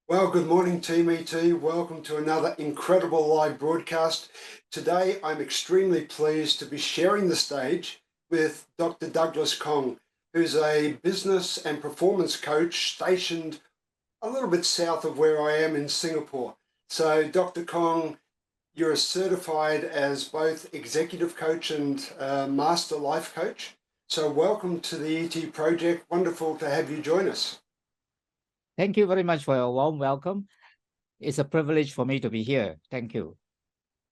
Well, good morning, Team ET. Welcome to another incredible live broadcast. Today, I'm extremely pleased to be sharing the stage with Dr. Douglas Kong, who's a business and performance coach stationed a little bit south of where I am in Singapore. So, Dr. Kong, you're certified as both executive coach and master life coach. So, welcome to the ET project. Wonderful to have you join us. Thank you very much for your warm welcome. It's a privilege for me to be here. Thank you.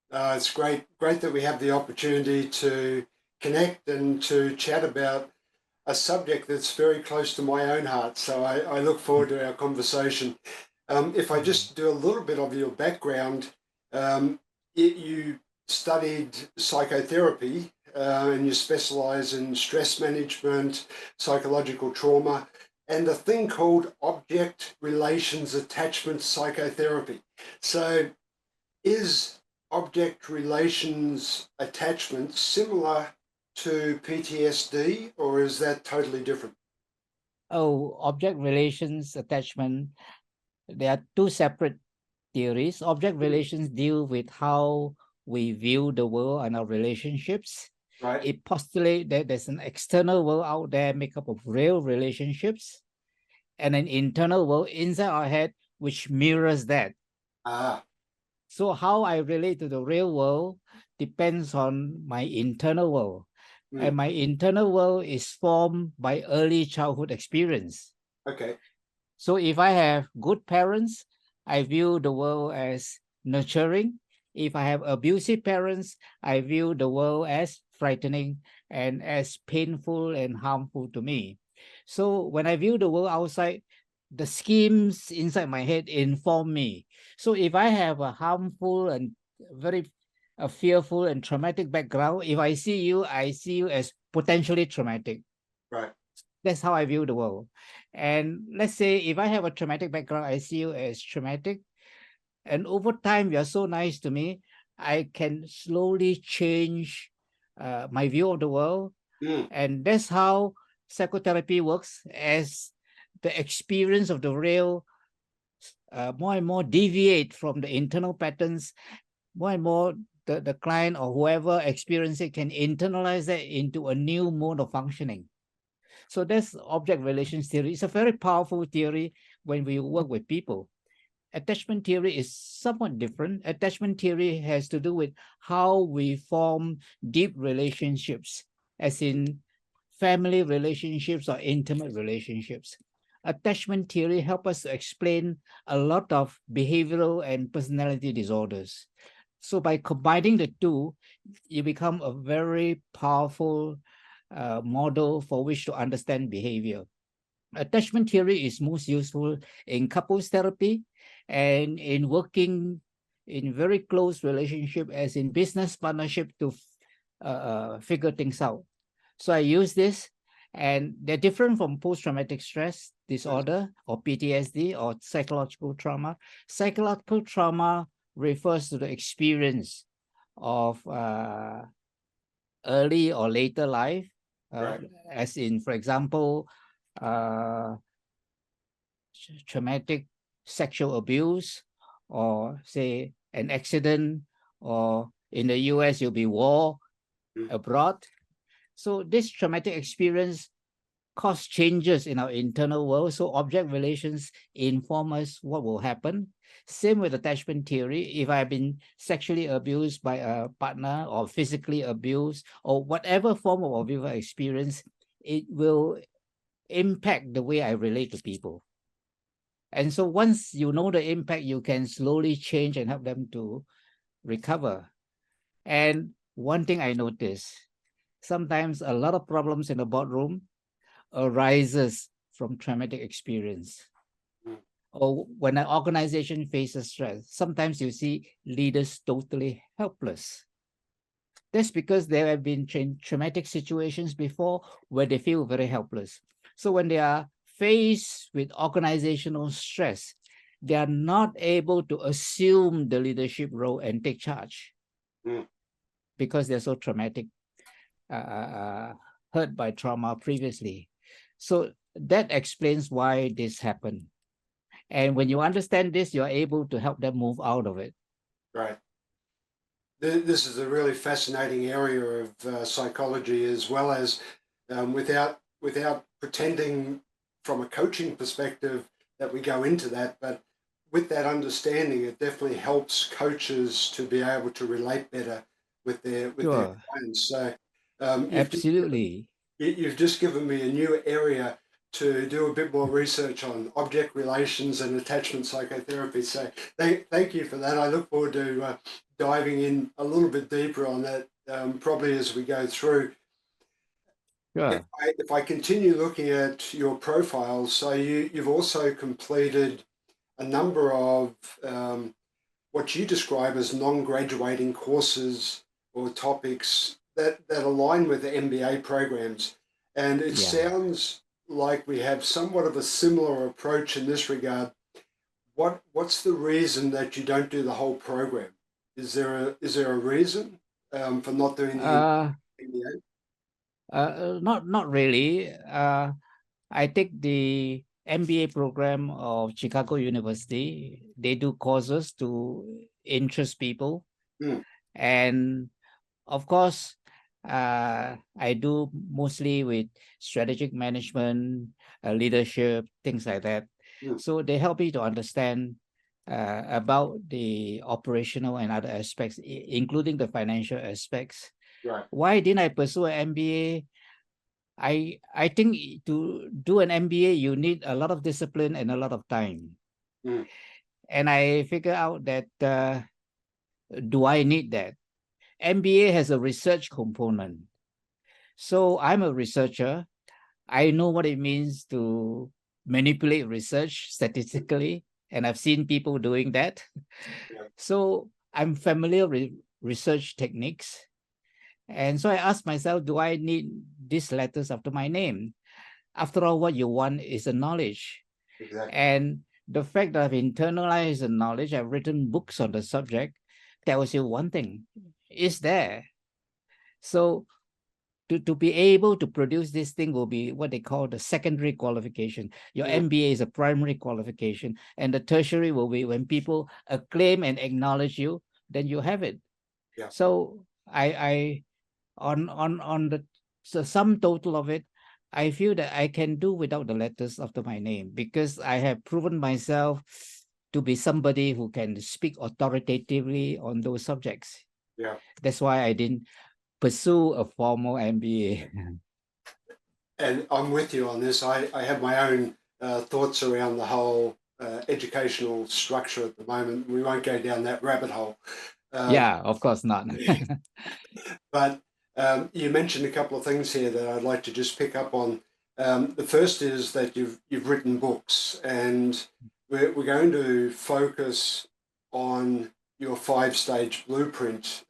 It's great that we have the opportunity to connect and to chat about a subject that's very close to my own heart. So I look forward to our conversation. If I just do a little bit of your background, you studied psychotherapy and you specialize in stress management, psychological trauma, and a thing called object relations attachment psychotherapy. So is object relations attachment similar to PTSD, or is that totally different? Oh, object relations attachment. There are two separate theories. Object relations deal with how we view the world and our relationships. Right? It postulates that there's an external world out there made up of real relationships and an internal world inside our head which mirrors that. Ah, So how I relate to the real world depends on my internal world. And mm, my internal world is formed by early childhood experience. okay. So if I have good parents, I view the world as nurturing. If I have abusive parents, I view the world as frightening and as painful and harmful to me. So when I view the world outside, the schemes inside my head inform me. So if I have a harmful and very a fearful and traumatic background, if I see you as potentially traumatic. Right. That's how I view the world. And let's say if I have a traumatic background, I see you as traumatic. And over time, you're so nice to me, I can slowly change my view of the world. Mm, And that's how psychotherapy works as the experience of the real more and more deviate from the internal patterns, more and more the client or whoever experience it can internalize that into a new mode of functioning. So that's object relations theory. It's a very powerful theory when we work with people. Attachment theory is somewhat different. Attachment theory has to do with how we form deep relationships, as in family relationships or intimate relationships. Attachment theory helps us to explain a lot of behavioral and personality disorders. So by combining the two, you become a very powerful model for which to understand behavior. Attachment theory is most useful in couples therapy and in working in very close relationship as in business partnership to figure things out. So I use this, and they're different from post-traumatic stress mm, disorder or PTSD or psychological trauma. Psychological trauma refers to the experience of early or later life, uh, right. as in, for example, uh, traumatic sexual abuse, or say an accident, or in the US, you'll be war Mm, abroad. So this traumatic experience cause changes in our internal world. So object relations inform us what will happen. Same with attachment theory. If I've been sexually abused by a partner or physically abused or whatever form of abuse I experience, it will impact the way I relate to people. And so once you know the impact, you can slowly change and help them to recover. And one thing I notice, sometimes a lot of problems in the boardroom arises from traumatic experience. mm, Or when an organization faces stress, sometimes you see leaders totally helpless. That's because there have been traumatic situations before where they feel very helpless. So when they are faced with organizational stress, they are not able to assume the leadership role and take charge mm. because they're so traumatic, hurt by trauma previously. So that explains why this happened. And when you understand this, you're able to help them move out of it. Right. This is a really fascinating area of psychology, as well as without pretending from a coaching perspective that we go into that, but with that understanding, it definitely helps coaches to be able to relate better with their Sure, clients. So absolutely. you've just given me a new area to do a bit more research on object relations and attachment psychotherapy. So thank you for that. I look forward to diving in a little bit deeper on that probably as we go through. Sure. If I continue looking at your profile, so you've also completed a number of what you describe as non-graduating courses or topics that align with the MBA programs. And it Yeah. sounds like we have somewhat of a similar approach in this regard. What's the reason that you don't do the whole program? Is there a reason for not doing the Uh, MBA? not really. I take the MBA program of Chicago University. They do courses to interest people, Mm, and of course, I do mostly with strategic management, leadership, things like that. mm, So they help me to understand about the operational and other aspects, including the financial aspects. right. Why didn't I pursue an MBA? I think to do an MBA, you need a lot of discipline and a lot of time. Mm, And I figure out that do I need that? MBA has a research component. So I'm a researcher. I know what it means to manipulate research statistically, and I've seen people doing that. yeah, So I'm familiar with research techniques. And so I asked myself, do I need these letters after my name? After all, what you want is the knowledge. exactly. And the fact that I've internalized the knowledge, I've written books on the subject, tells you one thing, it's there. So to be able to produce this thing will be what they call the secondary qualification. Your Mm, MBA is a primary qualification, and the tertiary will be when people acclaim and acknowledge you, then you have it. yeah, So I on the sum total of it, I feel that I can do without the letters after my name because I have proven myself to be somebody who can speak authoritatively on those subjects. yeah. That's why I didn't pursue a formal MBA. And I'm with you on this. I have my own thoughts around the whole educational structure at the moment. We won't go down that rabbit hole. Uh, Yeah, of course not. but you mentioned a couple of things here that I'd like to just pick up on. The first is that you've written books, and we're going to focus on your 5-stage blueprint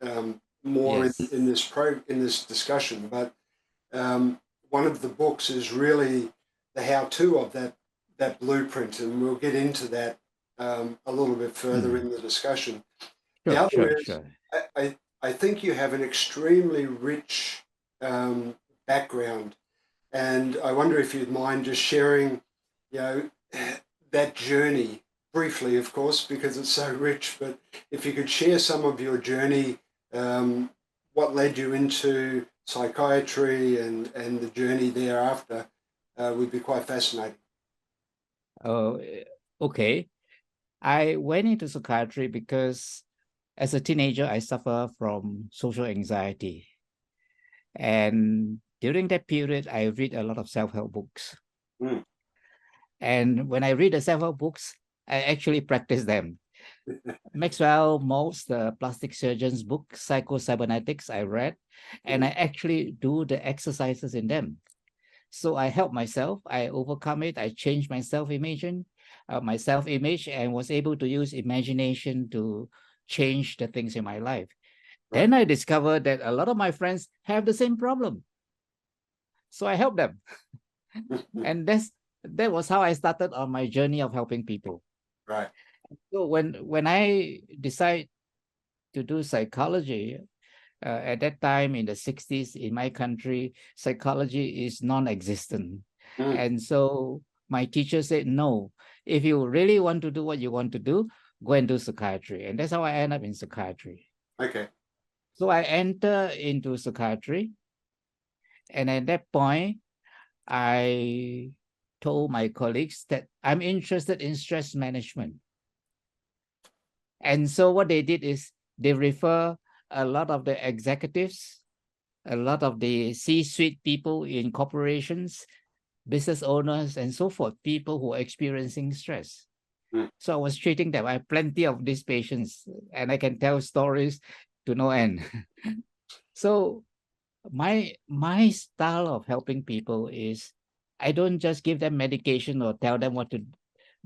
more Yes. in this discussion. But one of the books is really the how-to of that blueprint, and we'll get into that a little bit further in Mm. the discussion. The Sure, other sure, is, sure. I think you have an extremely rich background, and I wonder if you'd mind just sharing, you know, that journey briefly, of course, because it's so rich. But if you could share some of your journey, what led you into psychiatry and the journey thereafter, would be quite fascinating. Oh, okay. I went into psychiatry because as a teenager, I suffer from social anxiety. And during that period, I read a lot of self-help books. Mm. And when I read the self-help books, I actually practice them. Maxwell Maltz, the plastic surgeon's book, Psycho-Cybernetics, I read, and I Mm. actually do the exercises in them. So I help myself, I overcome it, I change my self-image, and was able to use imagination to change the things in my life. Right. Then I discovered that a lot of my friends have the same problem. So I help them. And that was how I started on my journey of helping people. Right. So when I decide to do psychology, at that time in the 60s in my country, psychology is non-existent. Mm. And so my teacher said, no, if you really want to do what you want to do, go and do psychiatry. And that's how I end up in psychiatry. Okay. So I enter into psychiatry. And at that point, I told my colleagues that I'm interested in stress management. And so what they did is they refer a lot of the executives, a lot of the C-suite people in corporations, business owners, and so forth, people who are experiencing stress. Mm. So I was treating them. I have plenty of these patients, and I can tell stories to no end. So my style of helping people is I don't just give them medication or tell them what to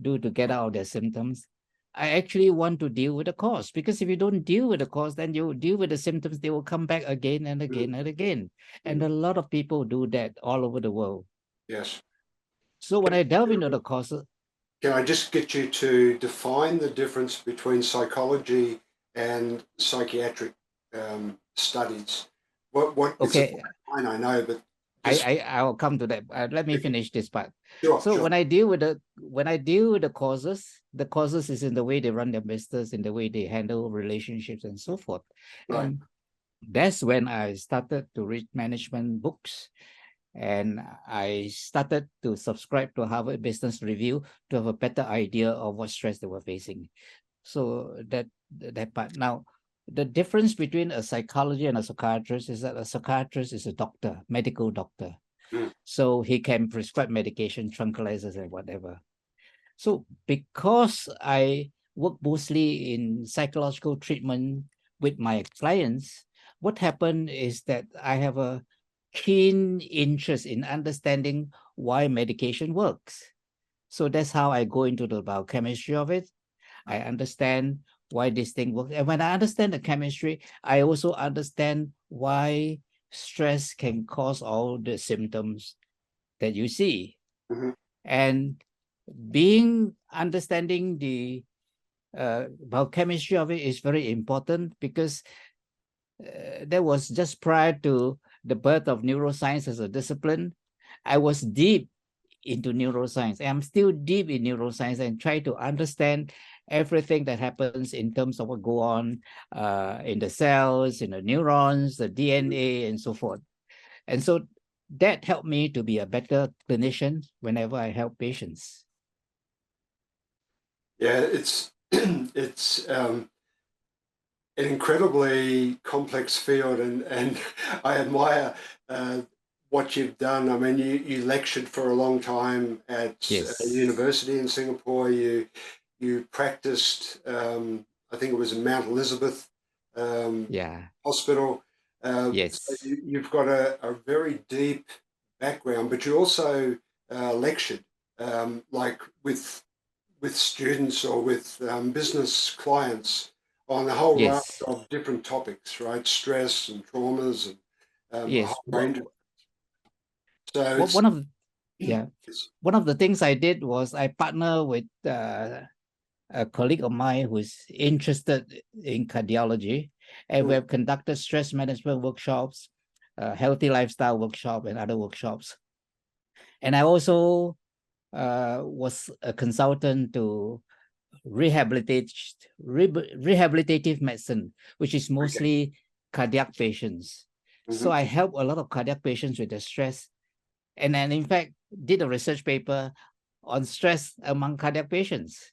do to get out of their symptoms. I actually want to deal with the cause, because if you don't deal with the cause, then you deal with the symptoms, they will come back again and again and again. And a lot of people do that all over the world. Yes. So when I delve into the causes, Can I just get you to define the difference between psychology and psychiatric studies? What it's a okay, fine line, I know, but just I'll come to that. Let me finish this part. sure, So sure. when I deal with the causes is in the way they run their business, in the way they handle relationships and so forth. Right. And that's when I started to read management books, and I started to subscribe to Harvard Business Review to have a better idea of what stress they were facing. So that part. Now, the difference between a psychologist and a psychiatrist is that a psychiatrist is a doctor, medical doctor. Mm. So he can prescribe medication, tranquilizers, and whatever. So because I work mostly in psychological treatment with my clients, what happened is that I have a keen interest in understanding why medication works. So that's how I go into the biochemistry of it. I understand why this thing works. And when I understand the chemistry, I also understand why stress can cause all the symptoms that you see. Mhm. And understanding the biochemistry of it is very important, because that was just prior to the birth of neuroscience as a discipline. I was deep into neuroscience. I'm still deep in neuroscience and try to understand everything that happens in terms of what go on in the cells, in the neurons, the DNA, and so forth. And so that helped me to be a better clinician whenever I help patients. Yeah, it's it's an incredibly complex field, and I admire what you've done. I mean, you lectured for a long time at a Yes. university in Singapore. You practiced, I think it was in Mount Elizabeth Yeah. Hospital. So Yes. you've got a very deep background, but you also lectured, like with students or with business clients on a whole raft Yes. of different topics, right? Stress and traumas and a Yes. whole range. So One it's, of yeah, it's one of the things I did was I partner with a colleague of mine who's interested in cardiology, and we have conducted stress management workshops, healthy lifestyle workshop, and other workshops. And I also was a consultant to rehabilitative medicine, which is okay. mostly cardiac patients. So Mm-hmm. I help a lot of cardiac patients with their stress, and then in fact did a research paper on stress among cardiac patients.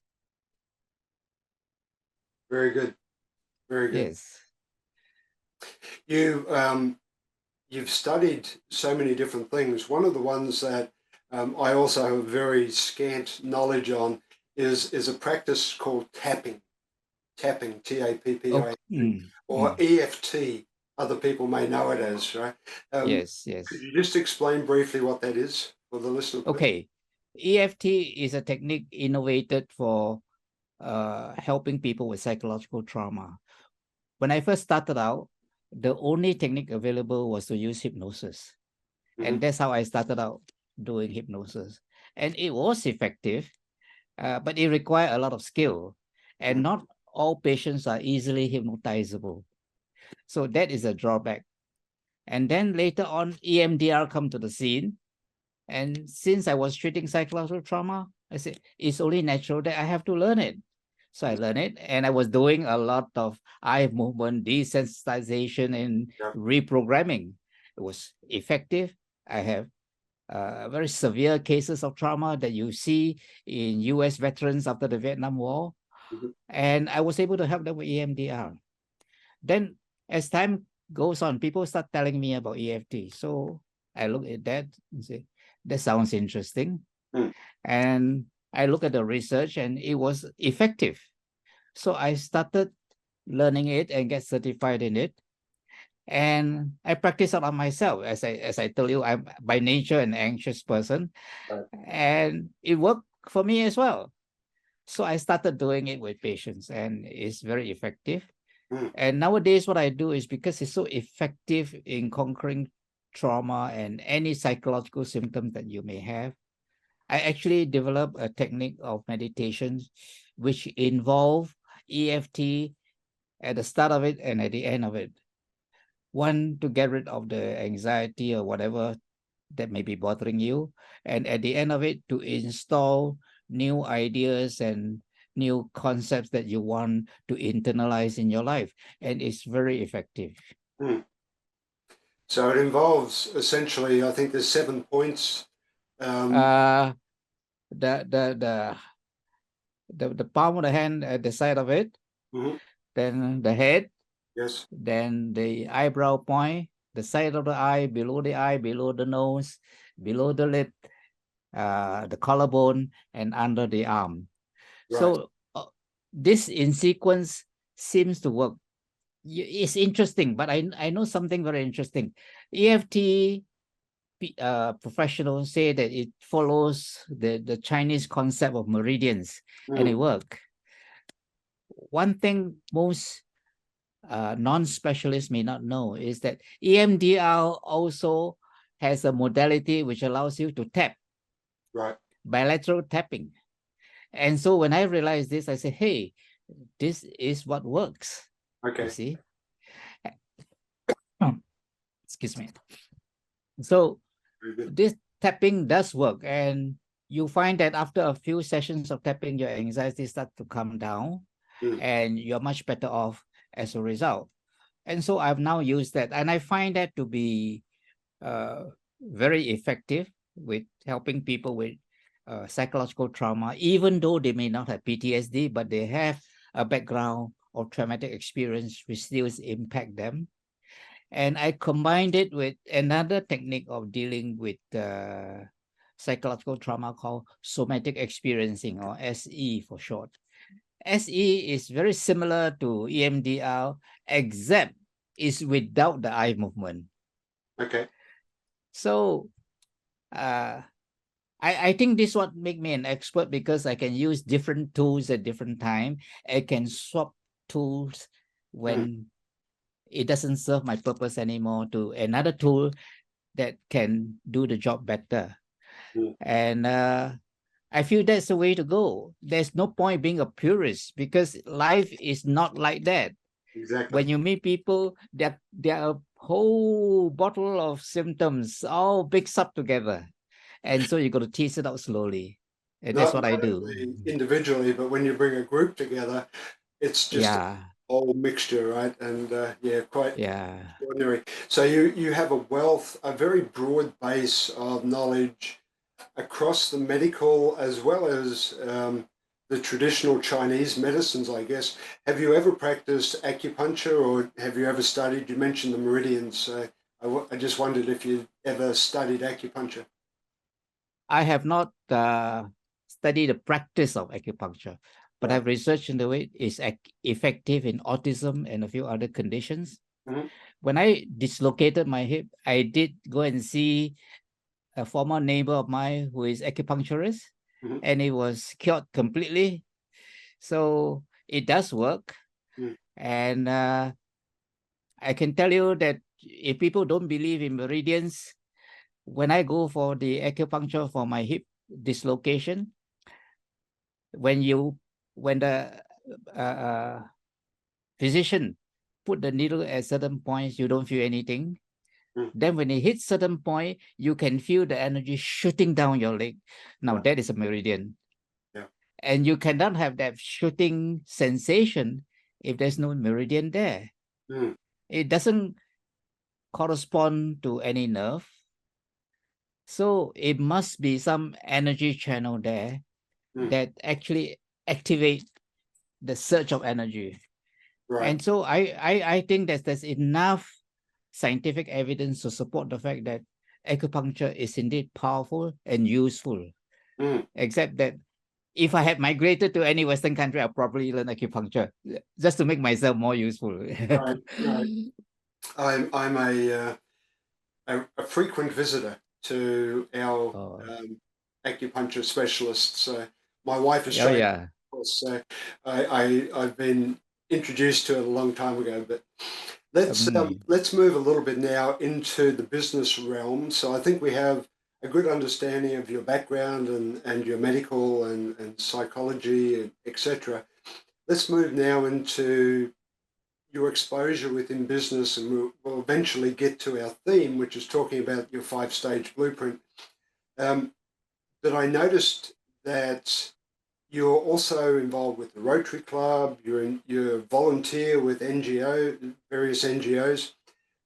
Very good. Very good. Yes. You you've studied so many different things. One of the ones that I also have very scant knowledge on is a practice called tapping, Oh, TAPPING, or EFT. Other people may know it as, right? yes, Could yes. you just explain briefly what that is for the listener, please? Okay. EFT is a technique innovated for helping people with psychological trauma. When I first started out, the only technique available was to use hypnosis. Mm-hmm. And that's how I started out doing hypnosis. And it was effective, but it required a lot of skill. And not all patients are easily hypnotizable. So that is a drawback. And then later on, EMDR come to the scene. And since I was treating psychological trauma, I said, it's only natural that I have to learn it. So I learned it, and I was doing a lot of eye movement, desensitization, and Yeah. reprogramming. It was effective. I have very severe cases of trauma that you see in US veterans after the Vietnam War. Mhm. And I was able to help them with EMDR. Then as time goes on, people start telling me about EFT. So I look at that and say, that sounds interesting. Mm. And I look at the research and it was effective. So I started learning it and get certified in it. And I practice it on myself. As I tell you, I'm by nature an anxious person. Right. And it worked for me as well. So I started doing it with patients and it's very effective. Mm. And nowadays, what I do is because it's so effective in conquering trauma and any psychological symptoms that you may have, I actually developed a technique of meditation which involve EFT at the start of it and at the end of it. One, to get rid of the anxiety or whatever that may be bothering you. And at the end of it, to install new ideas and new concepts that you want to internalize in your life. And it's very effective. Mm. So it involves essentially, I think there's 7 points. The palm of the hand at the side of it, Mhm. then the head, Yes. then the eyebrow point, the side of the eye, below the nose, below the lip, the collarbone, and under the arm. Right. So this in sequence seems to work. It's interesting, but I know something very interesting. EFT professionals say that it follows the Chinese concept of meridians, and it works. One thing most non-specialists may not know is that EMDR also has a modality which allows you to tap, Right. bilateral tapping. And so when I realized this, I said, hey, this is what works. Okay. You see? Excuse me. So this tapping does work. And you find that after a few sessions of tapping, your anxiety starts to come down and you're much better off as a result. And so I've now used that. And I find that to be very effective with helping people with psychological trauma, even though they may not have PTSD, but they have a background or traumatic experience which still impact them. And I combined it with another technique of dealing with psychological trauma called somatic experiencing, or SE for short. SE is very similar to EMDR, except it's without the eye movement. Okay. So I think this what make me an expert, because I can use different tools at different time. I can swap tools when it doesn't serve my purpose anymore to another tool that can do the job better. And I feel that's the way to go. There's no point being a purist, because life is not like that. Exactly. When you meet people, there are a whole bottle of symptoms all mixed up together. And so you got to tease it out slowly. And that's what I do. Individually, but when you bring a group together, it's just a whole mixture, right? And quite extraordinary. So you have a very broad base of knowledge across the medical as well as the traditional Chinese medicines, I guess. Have you ever practiced acupuncture, or have you ever studied? You mentioned the meridians. So I just wondered if you ever studied acupuncture. I have not studied the practice of acupuncture, but I've researched in the way it's effective in autism and a few other conditions. When I dislocated my hip, I did go and see a former neighbor of mine who is acupuncturist, and it was cured completely. So it does work. And I can tell you that if people don't believe in meridians, when I go for the acupuncture for my hip dislocation, when the physician put the needle at certain points, you don't feel anything. Then when it hits certain point, you can feel the energy shooting down your leg. Now that is a meridian. And you cannot have that shooting sensation if there's no meridian there. Mm. It doesn't correspond to any nerve. So it must be some energy channel there that actually activate the surge of energy. Right. And so I think that there's enough scientific evidence to support the fact that acupuncture is indeed powerful and useful. Except that if I had migrated to any Western country, I'll probably learn acupuncture just to make myself more useful. Right. Right. I'm a frequent visitor to our Oh, acupuncture specialist. So my wife is oh trained, yeah. of course, so I've been introduced to it a long time ago. But let's move a little bit now into the business realm. So I think we have a good understanding of your background and your medical and psychology, and etc. Let's move now into your exposure within business, and we'll eventually get to our theme, which is talking about your 5-stage blueprint. But I noticed that you're also involved with the Rotary Club. You're a volunteer with various NGOs.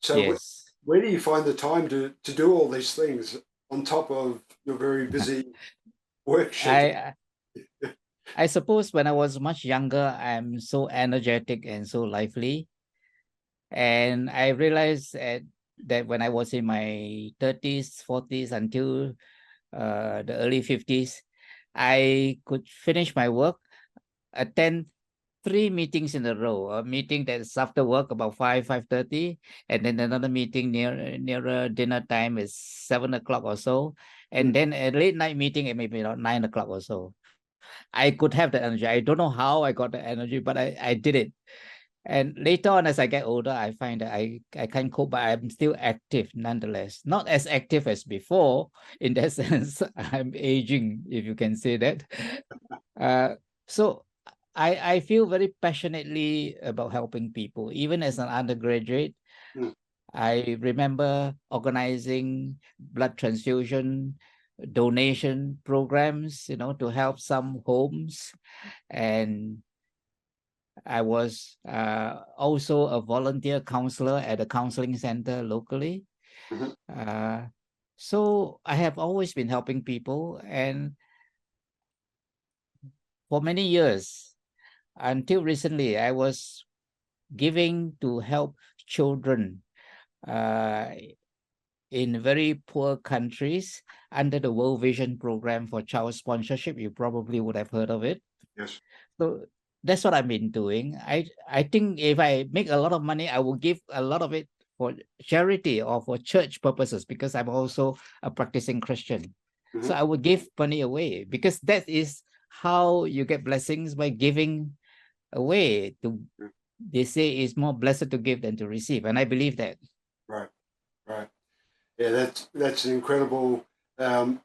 So Yes. where do you find the time to do all these things on top of your very busy work schedule? I suppose when I was much younger, I'm so energetic and so lively. And I realized that when I was in my 30s, 40s, until the early 50s, I could finish my work, attend 3 meetings in a row. A meeting that's after work about 5:30, and then another meeting nearer dinner time is 7 o'clock or so, and then a late night meeting at maybe around 9 o'clock or so. I could have the energy. I don't know how I got the energy, but I did it. And later on, as I get older, I find that I can't cope, but I'm still active nonetheless. Not as active as before, in that sense. I'm aging, if you can say that. So I feel very passionately about helping people. Even as an undergraduate, I remember organizing blood transfusion donation programs, to help some homes. And I was also a volunteer counselor at a counseling center locally. So I have always been helping people. And for many years, until recently, I was giving to help children in very poor countries under the World Vision program for child sponsorship. You probably would have heard of it. Yes. So that's what I've been doing. I think if I make a lot of money, I will give a lot of it for charity or for church purposes, because I'm also a practicing Christian. So I would give money away, because that is how you get blessings, by giving away. They say it's more blessed to give than to receive, and I believe that. Right. Right. Yeah, that's an incredible,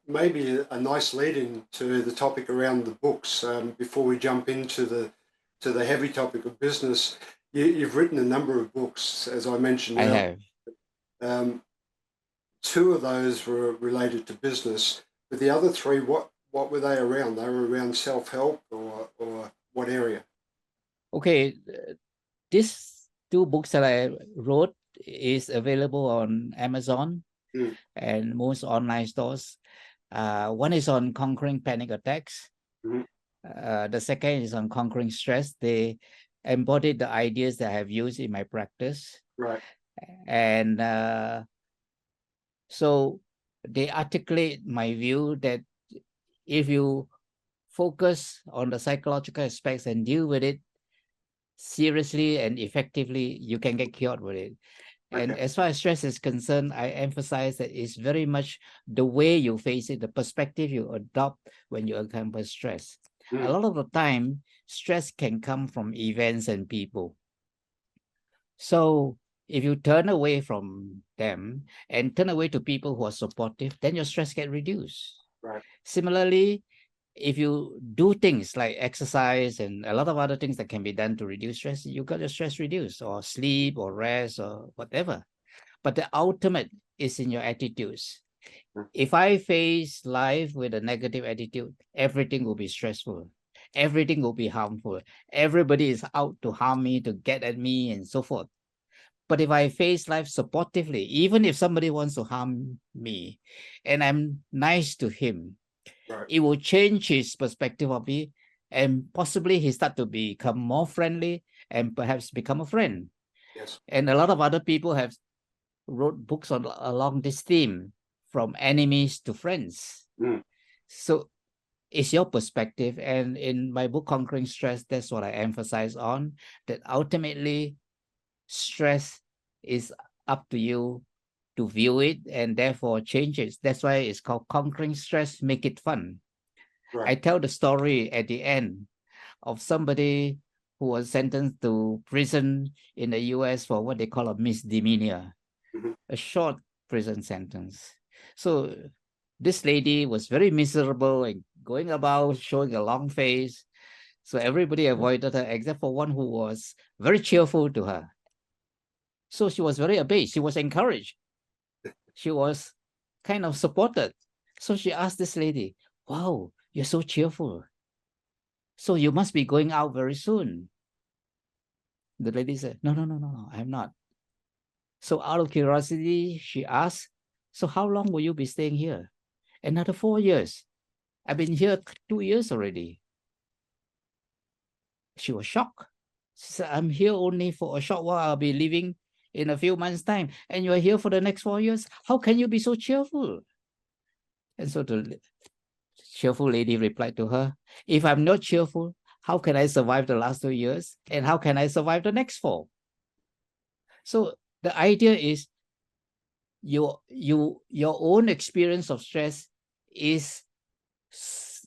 maybe a nice lead in to the topic around the books. Before we jump into the heavy topic of business, you've written a number of books, as I mentioned I earlier. have. 2 of those were related to business, but the other 3, what were they around? They were around self-help or what area? Okay, these 2 books that I wrote is available on Amazon and most online stores. One is on conquering panic attacks. The second is on conquering stress. They embodied the ideas that I have used in my practice. Right. And so they articulate my view that if you focus on the psychological aspects and deal with it seriously and effectively, you can get cured with it. And as far as stress is concerned, I emphasize that it's very much the way you face it, the perspective you adopt when you encounter stress. A lot of the time, stress can come from events and people. So if you turn away from them and turn away to people who are supportive, then your stress gets reduced. Right. Similarly, if you do things like exercise and a lot of other things that can be done to reduce stress, you got your stress reduced, or sleep or rest or whatever. But the ultimate is in your attitudes. If I face life with a negative attitude, everything will be stressful. everything will be harmful. Everybody is out to harm me, to get at me, and so forth. But if I face life supportively, even if somebody wants to harm me, and I'm nice to him, Right. it will change his perspective of me, and possibly he start to become more friendly and perhaps become a friend. Yes. And a lot of other people have wrote books on along this theme, from enemies to friends. Mm. So it's your perspective. And in my book, Conquering Stress, that's what I emphasize on, that ultimately stress is up to you to view it and therefore change it. That's why it's called Conquering Stress, Make It Fun. Right. I tell the story at the end of somebody who was sentenced to prison in the US for what they call a misdemeanor, Mhm. a short prison sentence. So this lady was very miserable and going about showing a long face. So everybody avoided her except for one who was very cheerful to her. So she was very abased. She was encouraged. She was kind of supported. So she asked this lady, "Wow, you're so cheerful. So you must be going out very soon." The lady said, "No, no, no, no, no, I'm not." So out of curiosity, she asked, "So how long will you be staying here?" "Another 4 years. I've been here 2 years already." She was shocked. She said, "I'm here only for a short while. I'll be leaving in a few months' time. And you're here for the next 4 years. How can you be so cheerful?" And so the cheerful lady replied to her, "If I'm not cheerful, how can I survive the last 2 years? And how can I survive the next 4?" So the idea is your own experience of stress is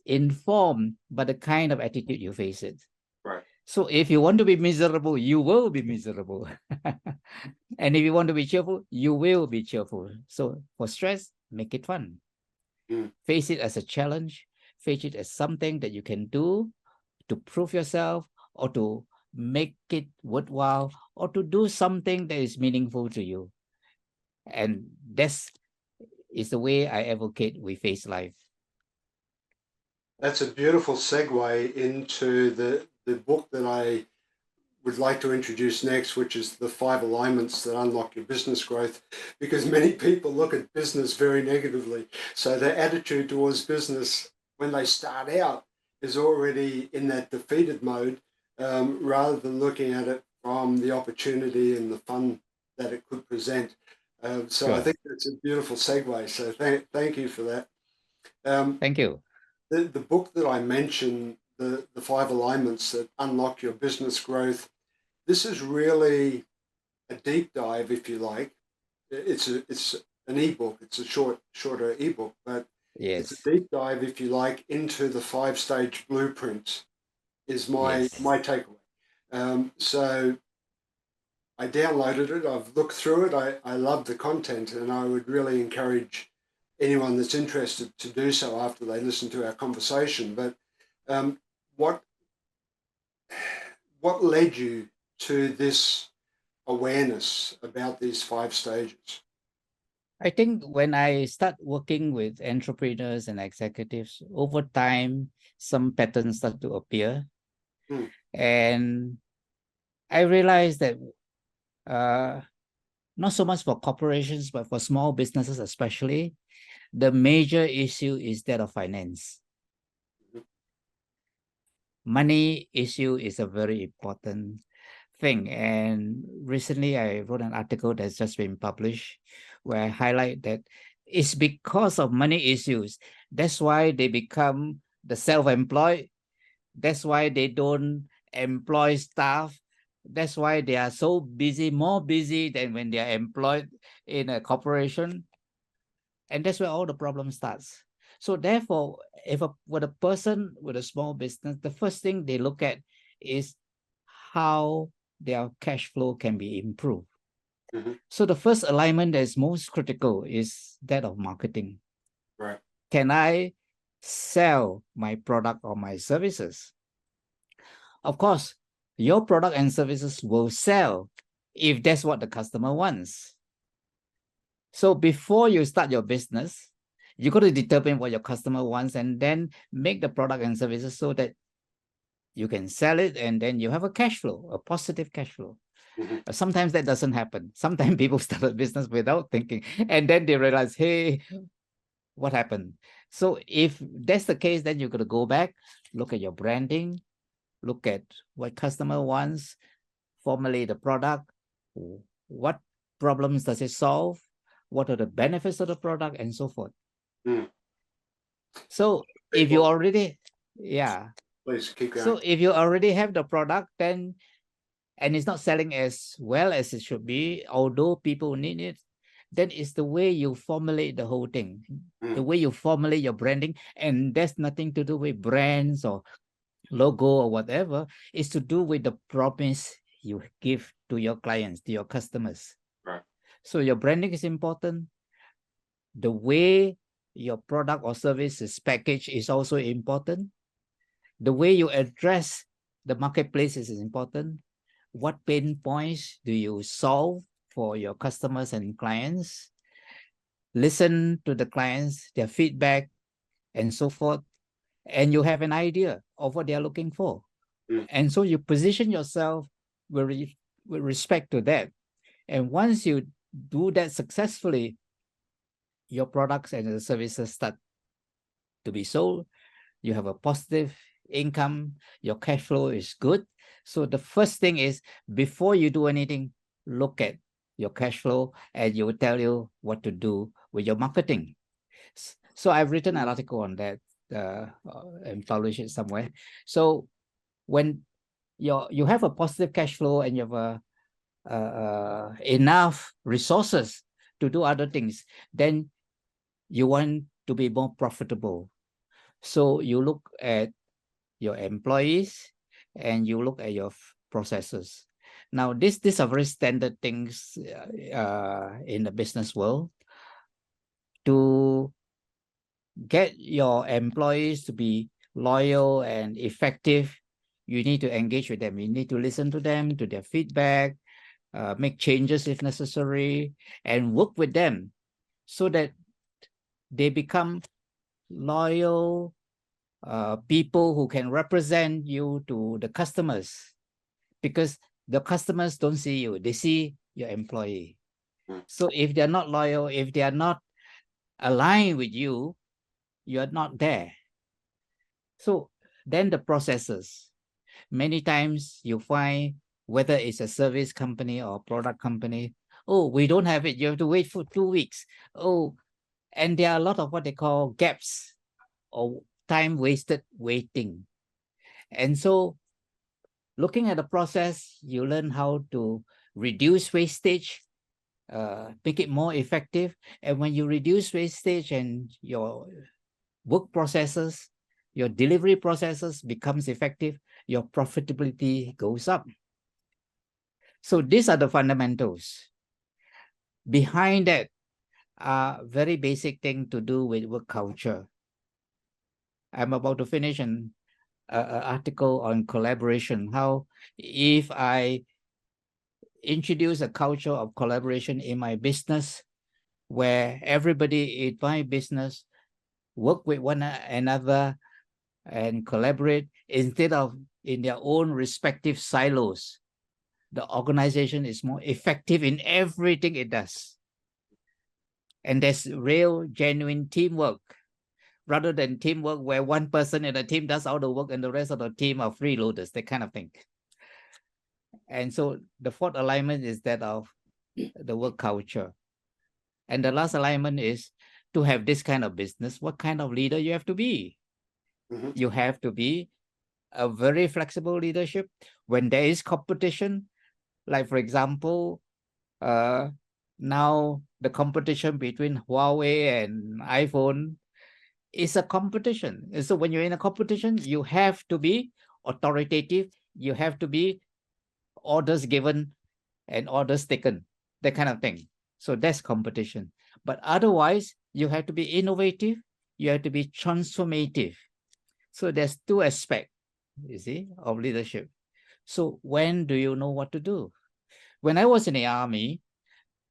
informed by the kind of attitude you face it. Right. So if you want to be miserable, you will be miserable. And if you want to be cheerful, you will be cheerful. So for stress, make it fun. Mm. Face it as a challenge, face it as something that you can do to prove yourself, or to make it worthwhile, or to do something that is meaningful to you. And that's is the way I advocate we face life. That's a beautiful segue into the book that I would like to introduce next, which is The 5 Alignments That Unlock Your Business Growth, because many people look at business very negatively. So their attitude towards business when they start out is already in that defeated mode, rather than looking at it from the opportunity and the fun that it could present. So I Sure. think that's a beautiful segue. So thank you for that. Thank you. The book that I mentioned, the 5 Alignments That Unlock Your Business Growth, this is really a deep dive, if you like. It's an ebook. It's a shorter ebook, but it's a Yes. deep dive, if you like, into the 5-stage blueprint. Is Yes. my takeaway. So I downloaded it. I've looked through it. I love the content, and I would really encourage anyone that's interested to do so after they listen to our conversation. But um, what what led you to this awareness about these 5 stages? I think when I start working with entrepreneurs and executives, over time, some patterns start to appear. Hmm. And I realized that not so much for corporations, but for small businesses especially, the major issue is that of finance. Money issue is a very important thing. And recently I wrote an article that's just been published where I highlight that it's because of money issues. That's why they become the self-employed. That's why they don't employ staff. That's why they are so busy, more busy than when they are employed in a corporation. And that's where all the problem starts. So therefore, with a person with a small business, the first thing they look at is how their cash flow can be improved. Mm-hmm. So the first alignment that is most critical is that of marketing. Right. Can I sell my product or my services? Of course, your product and services will sell if that's what the customer wants. So before you start your business, you got to determine what your customer wants and then make the product and services so that you can sell it, and then you have a cash flow, a positive cash flow. Sometimes that doesn't happen. Sometimes people start a business without thinking, and then they realize, hey, what happened? So if that's the case, then you're going to go back, look at your branding, look at what customer wants, formulate the product, what problems does it solve, what are the benefits of the product, and so forth. So if you already, Please keep going. so if you already have the product, then, and it's not selling as well as it should be, although people need it, then it's the way you formulate the whole thing, the way you formulate your branding. And that's nothing to do with brands or logo or whatever. It's to do with the promise you give to your clients, to your customers. Right. So your branding is important. The way your product or service is packaged is also important. The way you address the marketplace is important. What pain points do you solve for your customers and clients? Listen to the clients, their feedback, and so forth, and you have an idea of what they are looking for. And so you position yourself with respect to that. And once you do that successfully, your products and the services start to be sold. You have a positive income, your cash flow is good. So the first thing is, before you do anything, look at your cash flow, and you will tell you what to do with your marketing. So I've written an article on that and published it somewhere. So when you have a positive cash flow and you have enough resources to do other things, then you want to be more profitable. So you look at your employees and you look at your processes. Now, these are very standard things in the business world. To get your employees to be loyal and effective, you need to engage with them. You need to listen to them, to their feedback, make changes if necessary, and work with them so that they become loyal people who can represent you to the customers, because the customers don't see you, they see your employee. So if they're not loyal, if they are not aligned with you, you're not there. So then the processes, many times you find, whether it's a service company or product company, oh, we don't have it, you have to wait for 2 weeks. Oh, and there are a lot of what they call gaps or time wasted waiting. And so looking at the process, you learn how to reduce wastage, make it more effective. And when you reduce wastage and your work processes, your delivery processes becomes effective, your profitability goes up. So these are the fundamentals. Behind that are very basic thing to do with work culture. I'm about to finish an article on collaboration, how if I introduce a culture of collaboration in my business, where everybody in my business work with one another and collaborate instead of in their own respective silos, the organization is more effective in everything it does. And there's real, genuine teamwork, rather than teamwork where one person in the team does all the work and the rest of the team are freeloaders, that kind of thing. And so the fourth alignment is that of the work culture. And the last alignment is, to have this kind of business, what kind of leader you have to be? You have to be a very flexible leadership. When there is competition, like for example, now the competition between Huawei and iPhone is a competition. And so when you're in a competition, you have to be authoritative. You have to be orders given and orders taken, that kind of thing. So that's competition. But otherwise, you have to be innovative. You have to be transformative. So there's two aspects, you see, of leadership. So when do you know what to do? When I was in the army,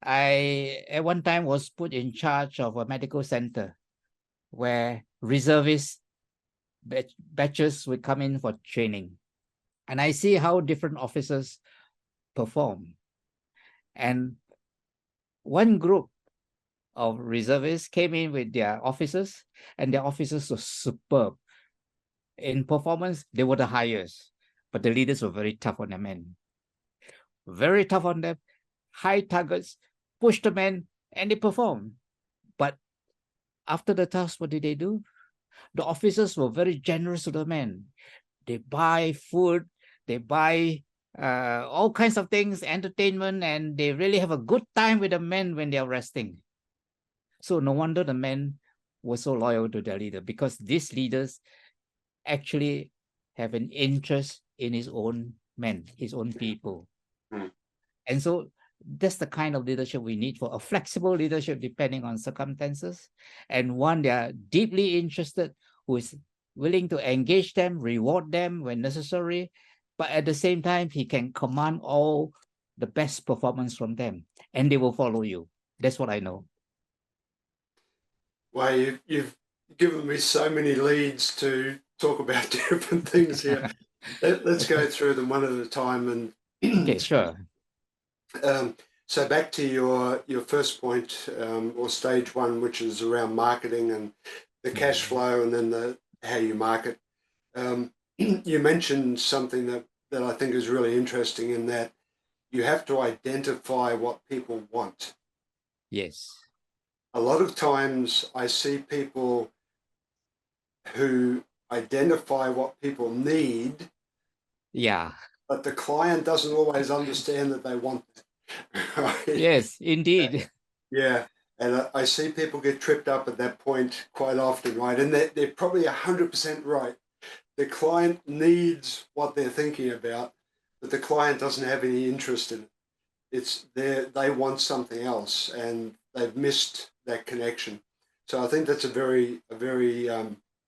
I at one time was put in charge of a medical center where reservist batches would come in for training. and I see how different officers perform. And one group of reservists came in with their officers, and their officers were superb. In performance, they were the highest, but the leaders were very tough on the men. Very tough on them, high targets, push the men, and they performed. But after the task, what did they do? The officers were very generous to the men. They buy food, they buy all kinds of things, entertainment, and they really have a good time with the men when they are resting. So no wonder the men were so loyal to their leader, because these leaders actually have an interest in his own men, his own people. Mm. And so that's the kind of leadership we need, for a flexible leadership depending on circumstances, and one they are deeply interested, who is willing to engage them, reward them when necessary, but at the same time, he can command all the best performance from them, and they will follow you. That's what I know. Well, you've given me so many leads to talk about different things here. Let's go through them one at a time. And Okay, sure. So back to your first point, or stage one, which is around marketing and the cash flow, and then how you market. You mentioned something that I think is really interesting, in that you have to identify what people want. Yes. A lot of times I see people who identify what people need, Yeah. but the client doesn't always understand that they want it. Right? Yes, indeed. Yeah. And I see people get tripped up at that point quite often, right? And they're probably 100% right. The client needs what they're thinking about, but the client doesn't have any interest in it. They want something else, and they've missed that connection. So I think that's a very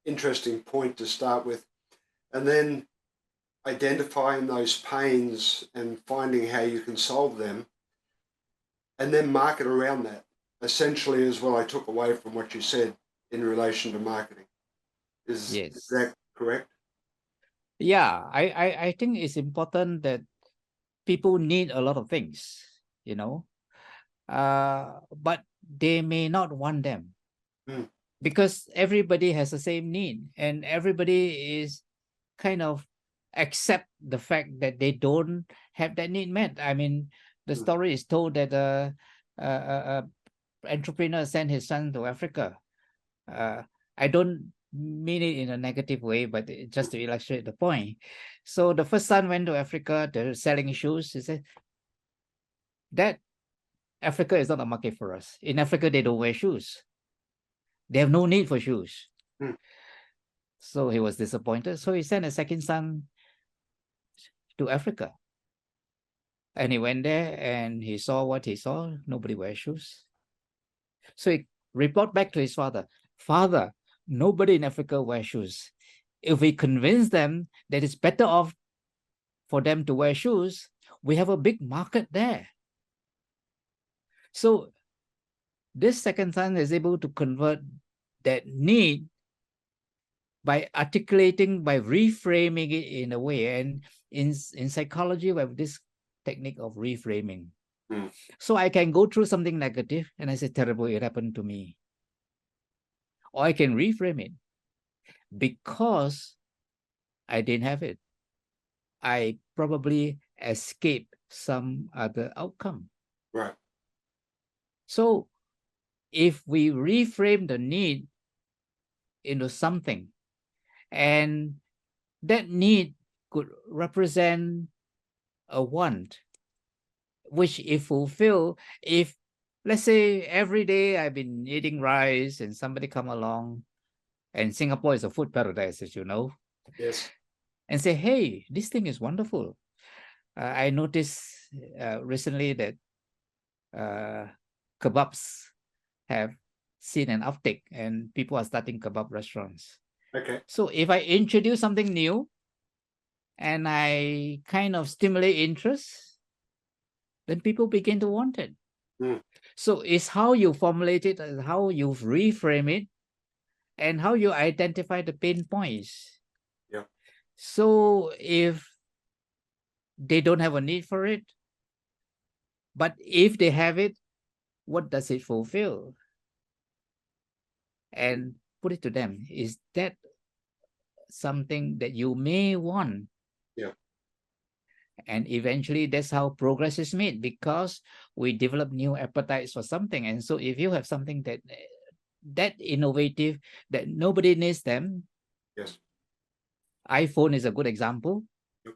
interesting point to start with, and then identifying those pains and finding how you can solve them, and then market around that. Essentially, is what I took away from what you said in relation to marketing. Is Yes. that correct? Yeah, I think it's important that people need a lot of things, but they may not want them, because everybody has the same need, and everybody is kind of accept the fact that they don't have that need met. I mean, the story is told that entrepreneur sent his son to Africa. I don't mean it in a negative way, but just to illustrate the point. So the first son went to Africa. They're selling shoes. He said, "That Africa is not a market for us. In Africa, they don't wear shoes. They have no need for shoes." So he was disappointed. So he sent a second son to Africa. And he went there and he saw what he saw. Nobody wears shoes. So he reported back to his father, "Father, nobody in Africa wears shoes. If we convince them that it's better off for them to wear shoes, we have a big market there." So this second son is able to convert that need by articulating, by reframing it in a way. And in psychology, we have this technique of reframing. So I can go through something negative and I say, "Terrible, it happened to me." Or I can reframe it. Because I didn't have it, I probably escaped some other outcome. Right. So if we reframe the need into something, and that need could represent a want, which if fulfilled, if let's say every day I've been eating rice and somebody come along, and Singapore is a food paradise, as you know. Yes. And say, "Hey, this thing is wonderful. I noticed recently that kebabs have seen an uptick and people are starting kebab restaurants." Okay. So if I introduce something new and I kind of stimulate interest, then people begin to want it. So it's how you formulate it, and how you reframe it, and how you identify the pain points. Yeah. So if they don't have a need for it. But if they have it, what does it fulfill? And put it to them, is that something that you may want? Yeah. And eventually that's how progress is made, because we develop new appetites for something. And so if you have something that innovative that nobody needs them, Yes. iPhone is a good example. Yep.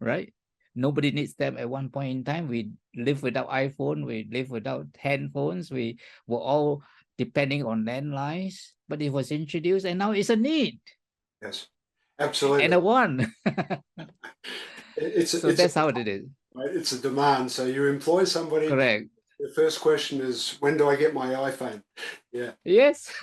Right? Nobody needs them at one point in time. We live without iPhone, we live without handphones, we were all depending on landlines, but it was introduced and now it's a need Yes. and Absolutely. a want. It's So that's how it is. right? It's a demand. So you employ somebody. Correct. The first question is, when do I get my iPhone? Yeah. Yes.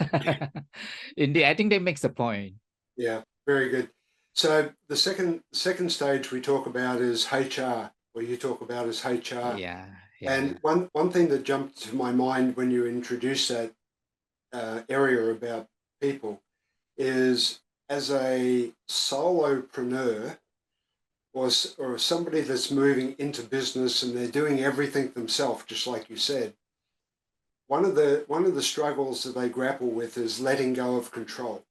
Indeed, I think that makes a point. Yeah. Very good. So the second stage we talk about is HR, or you talk about is HR. Yeah. And one thing that jumped to my mind when you introduced that area about people is, as a solopreneur, or somebody that's moving into business and they're doing everything themselves, just like you said, one of the struggles that they grapple with is letting go of control.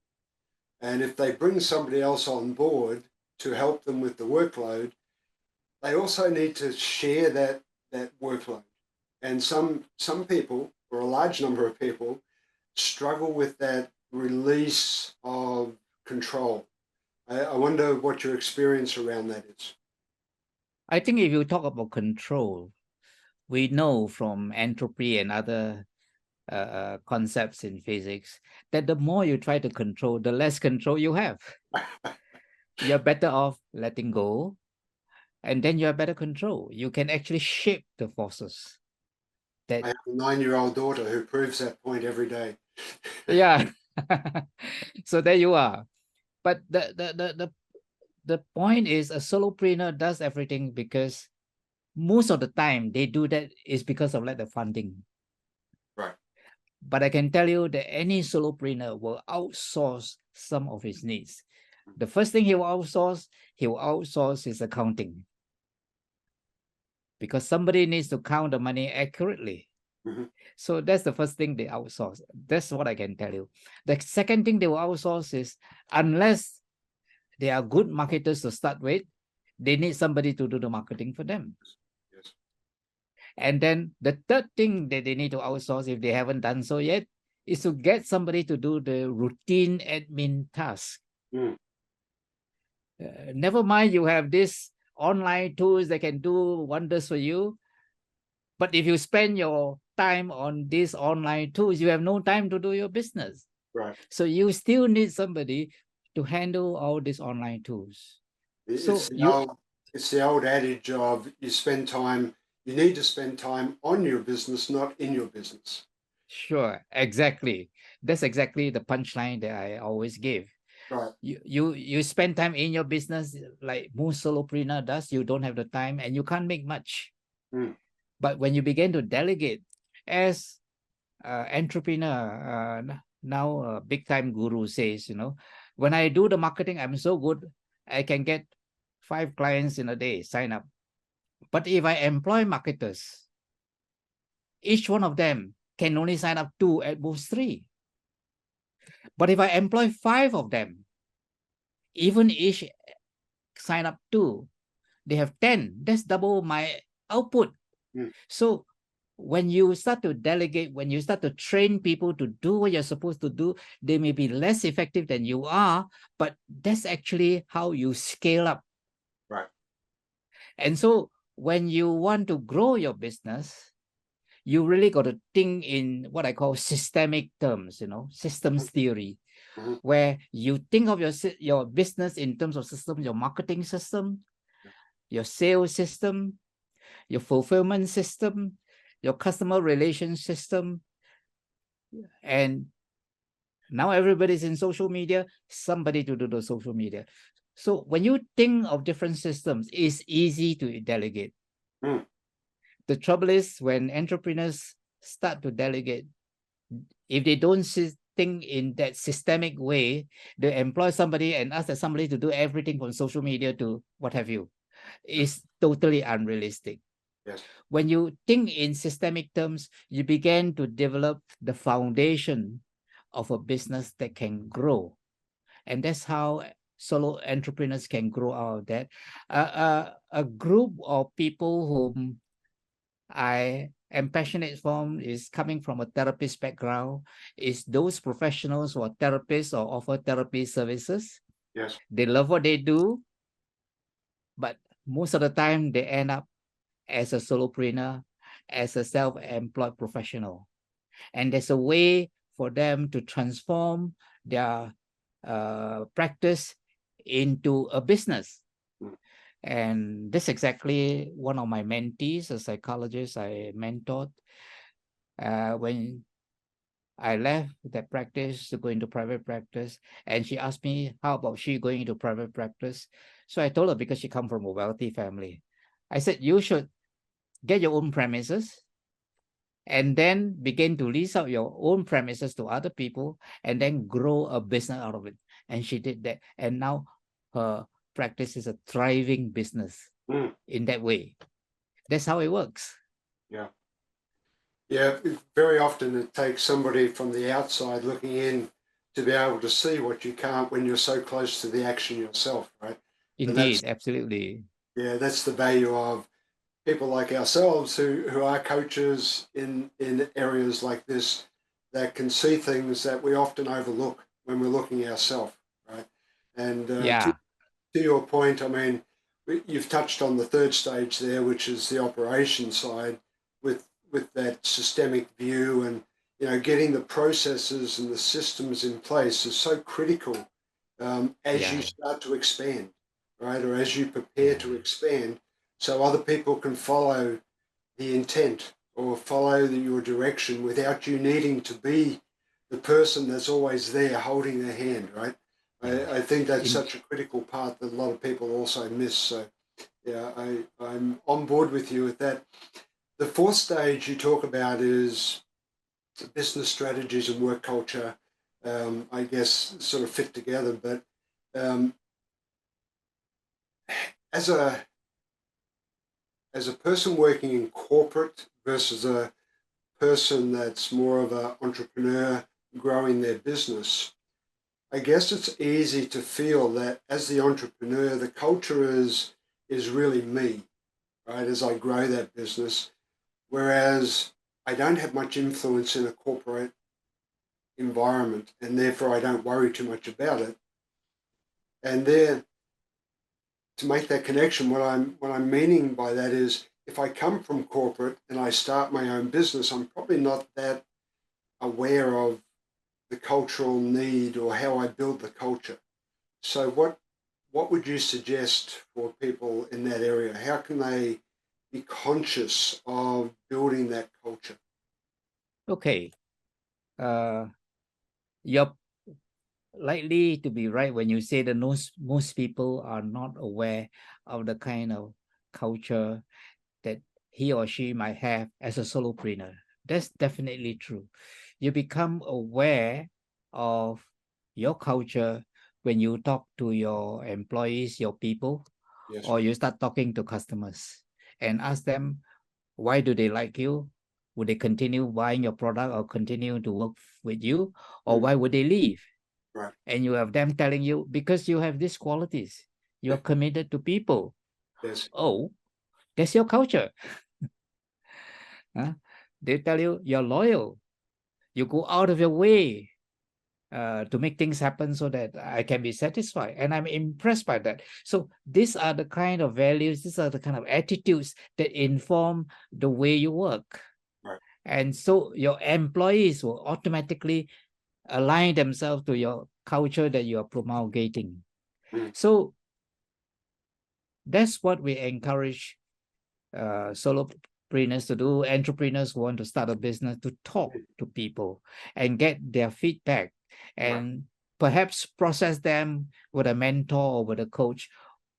And if they bring somebody else on board to help them with the workload, they also need to share that workload. And some people, or a large number of people, struggle with that release of control. I wonder what your experience around that is. I think if you talk about control, we know from entropy and other concepts in physics that the more you try to control, the less control you have. You're better off letting go, and then you have better control. You can actually shape the forces. I That have a 9-year-old daughter who proves that point every day. yeah. So there you are. But the point is, a solopreneur does everything because most of the time they do that is because of like the funding. Right. But I can tell you that any solopreneur will outsource some of his needs. The first thing he will outsource his accounting, because somebody needs to count the money accurately. Mm-hmm. So that's the first thing they outsource. That's what I can tell you. The second thing they will outsource is, unless they are good marketers to start with, they need somebody to do the marketing for them. Yes. And then the third thing that they need to outsource, if they haven't done so yet, is to get somebody to do the routine admin task. Mm. Never mind, you have these online tools that can do wonders for you. But if you spend your time on these online tools, you have no time to do your business. Right. So you still need somebody to handle all these online tools. It's the old adage of you need to spend time on your business, not in your business. Sure, exactly. That's exactly the punchline that I always give. Right. You spend time in your business like most solopreneur does. You don't have the time and you can't make much. Mm. But when you begin to delegate, as entrepreneur, now a big time guru says, when I do the marketing, I'm so good, I can get 5 clients in a day sign up. But if I employ marketers, each one of them can only sign up 2, at most 3. But if I employ 5 of them, even each sign up 2, they have 10. That's double my output. Mm. So when you start to delegate, when you start to train people to do what you're supposed to do, they may be less effective than you are, but that's actually how you scale up. Right. And so when you want to grow your business, you really got to think in what I call systemic terms, systems theory, Mm-hmm. where you think of your business in terms of system, your marketing system, your sales system, your fulfillment system, your customer relation system. And now everybody's in social media, somebody to do the social media. So when you think of different systems, it's easy to delegate. Mm. The trouble is, when entrepreneurs start to delegate, if they don't think in that systemic way, they employ somebody and ask that somebody to do everything from social media to what have you. is totally unrealistic. Yes. When you think in systemic terms, you begin to develop the foundation of a business that can grow. And that's how solo entrepreneurs can grow out of that. A group of people whom I am passionate from is coming from a therapist background, is those professionals who are therapists or offer therapy services. Yes. They love what they do, but most of the time they end up as a solopreneur, as a self-employed professional. And there's a way for them to transform their practice into a business. Mm. And this is exactly one of my mentees, a psychologist I mentored. When I left that practice to go into private practice, and she asked me, how about she going into private practice? So I told her, because she come from a wealthy family. I said, you should get your own premises and then begin to lease out your own premises to other people and then grow a business out of it. And she did that. And now her practice is a thriving business in that way. That's how it works. Yeah. Yeah, very often it takes somebody from the outside looking in to be able to see what you can't when you're so close to the action yourself, right? And Indeed, absolutely. that's the value of people like ourselves who are coaches in areas like this, that can see things that we often overlook when we're looking ourselves, right? And Yeah, to your point, I mean, you've touched on the third stage there, which is the operation side, with that systemic view, and getting the processes and the systems in place is so critical as you yeah, start to expand, right, or as you prepare yeah, to expand, so other people can follow the intent or follow your direction without you needing to be the person that's always there holding their hand, right? yeah. I think that's In, such a critical part that a lot of people also miss. So, yeah, I'm on board with you with that. The fourth stage you talk about is business strategies and work culture. I guess sort of fit together, but um, as a person working in corporate versus a person that's more of an entrepreneur growing their business, I guess it's easy to feel that as the entrepreneur, the culture is really me, right? As I grow that business, whereas I don't have much influence in a corporate environment, and therefore I don't worry too much about it. And there, to make that connection, what I'm meaning by that is, if I come from corporate and I start my own business, I'm probably not that aware of the cultural need or how I build the culture. So what would you suggest for people in that area? How can they be conscious of building that culture? okay. You're likely to be right when you say that most people are not aware of the kind of culture that he or she might have as a solopreneur. That's definitely true. You become aware of your culture when you talk to your employees, your people, Yes. or you start talking to customers and ask them, why do they like you? Would they continue buying your product or continue to work with you? Or Mm, why would they leave? right. And you have them telling you, because you have these qualities, you are committed to people. Yes. Oh, that's your culture. Huh? They tell you you're loyal. You go out of your way to make things happen so that I can be satisfied. And I'm impressed by that. So these are the kind of values, these are the kind of attitudes that inform the way you work. Right. And so your employees will automatically align themselves to your culture that you are promulgating. Mm, So that's what we encourage solopreneurs to do, entrepreneurs who want to start a business, to talk to people and get their feedback, right. and perhaps process them with a mentor or with a coach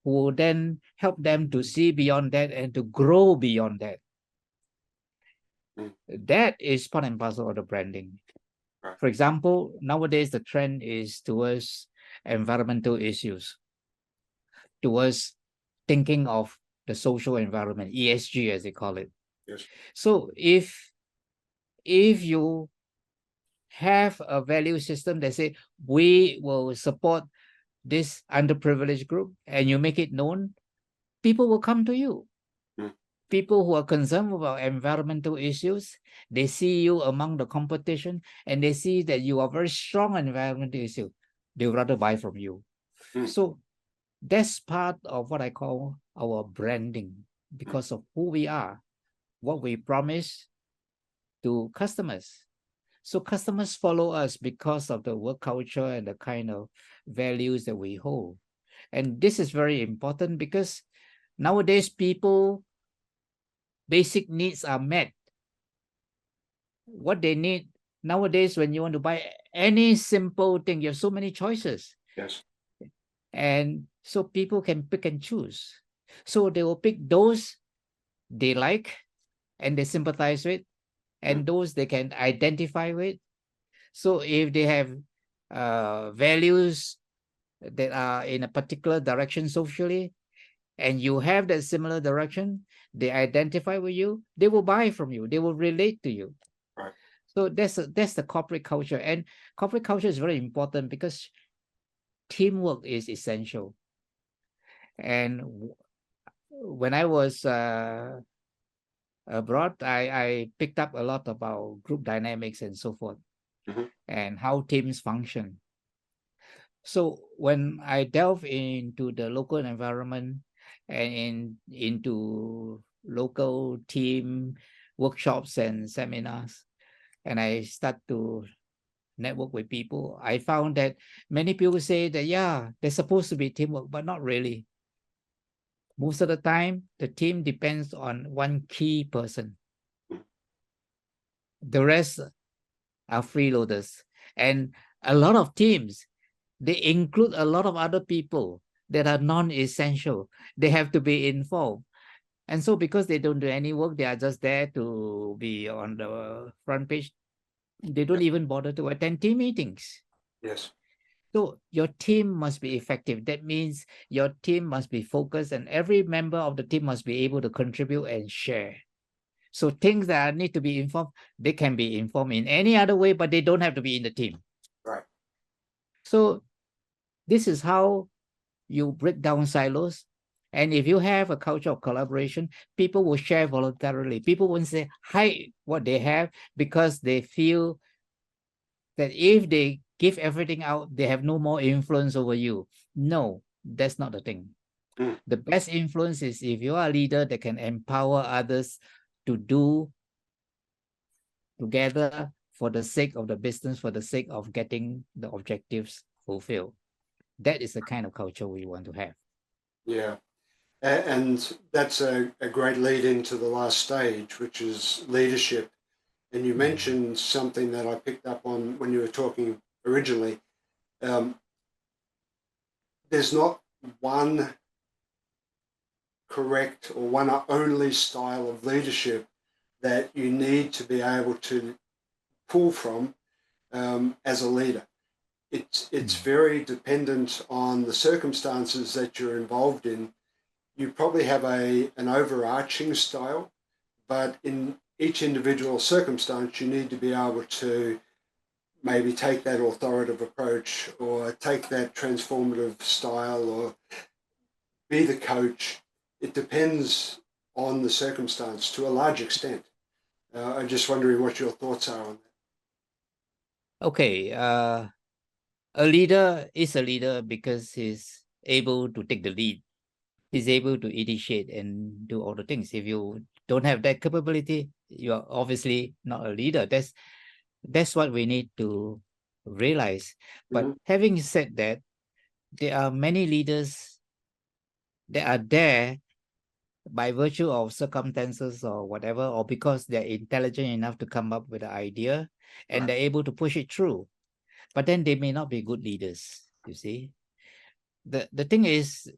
who will then help them to see beyond that and to grow beyond that. Mm, That is part and parcel of the branding. right. For example, nowadays the trend is towards environmental issues, towards thinking of the social environment, ESG as they call it. Yes. So if you have a value system that say we will support this underprivileged group and you make it known, people will come to you. People who are concerned about environmental issues, they see you among the competition and they see that you are very strong on environmental issue, they would rather buy from you. So that's part of what I call our branding, because of who we are, what we promise to customers. So customers follow us because of the work culture and the kind of values that we hold. And this is very important because nowadays people basic needs are met. What they need nowadays, when you want to buy any simple thing, you have so many choices. Yes. And so people can pick and choose. So they will pick those they like and they sympathize with, and those they can identify with. So if they have values that are in a particular direction socially, and you have that similar direction, they identify with you, they will buy from you, they will relate to you. Right. So that's the corporate culture. And corporate culture is very important because teamwork is essential. And when I was abroad, I picked up a lot about group dynamics and so forth, and how teams function. So when I delve into the local environment and into local team workshops and seminars, and I start to network with people, I found that many people say that, yeah, there's supposed to be teamwork, but not really. Most of the time, the team depends on one key person. The rest are freeloaders. And a lot of teams, they include a lot of other people that are non-essential. They have to be involved. And so because they don't do any work, they are just there to be on the front page. They don't even bother to attend team meetings. Yes. So your team must be effective. That means your team must be focused and every member of the team must be able to contribute and share. So things that need to be informed, they can be informed in any other way, but they don't have to be in the team. Right. So this is how you break down silos. And if you have a culture of collaboration, people will share voluntarily. People won't say hide what they have because they feel that if they give everything out, they have no more influence over you. No, that's not the thing. The best influence is if you are a leader that can empower others to do together for the sake of the business, for the sake of getting the objectives fulfilled. That is the kind of culture we want to have. Yeah. And that's a great lead into the last stage, which is leadership. And you mentioned something that I picked up on when you were talking originally. There's not one correct or one only style of leadership that you need to be able to pull from as a leader. It's very dependent on the circumstances that you're involved in. You probably have an overarching style, but in each individual circumstance, you need to be able to maybe take that authoritative approach or take that transformative style or be the coach. It depends on the circumstance to a large extent. I'm just wondering what your thoughts are on that. Okay, a leader is a leader because he's able to take the lead. He's able to initiate and do all the things. If you don't have that capability, you are obviously not a leader. That's what we need to realize. But having said that, there are many leaders that are there by virtue of circumstances or whatever, or because they're intelligent enough to come up with an idea and they're able to push it through. But then they may not be good leaders, you see. The thing is,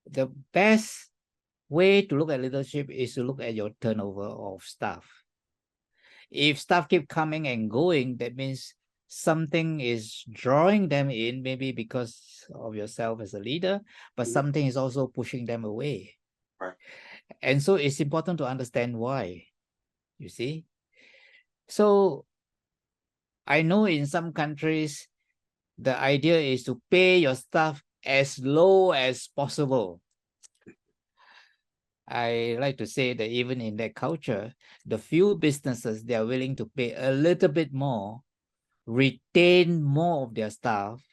the best way to look at leadership is to look at your turnover of staff. If staff keep coming and going, that means something is drawing them in, maybe because of yourself as a leader, but something is also pushing them away. Right. And so it's important to understand why, you see. So I know in some countries, the idea is to pay your staff as low as possible. I like to say that even in that culture, the few businesses they are willing to pay a little bit more, retain more of their staff,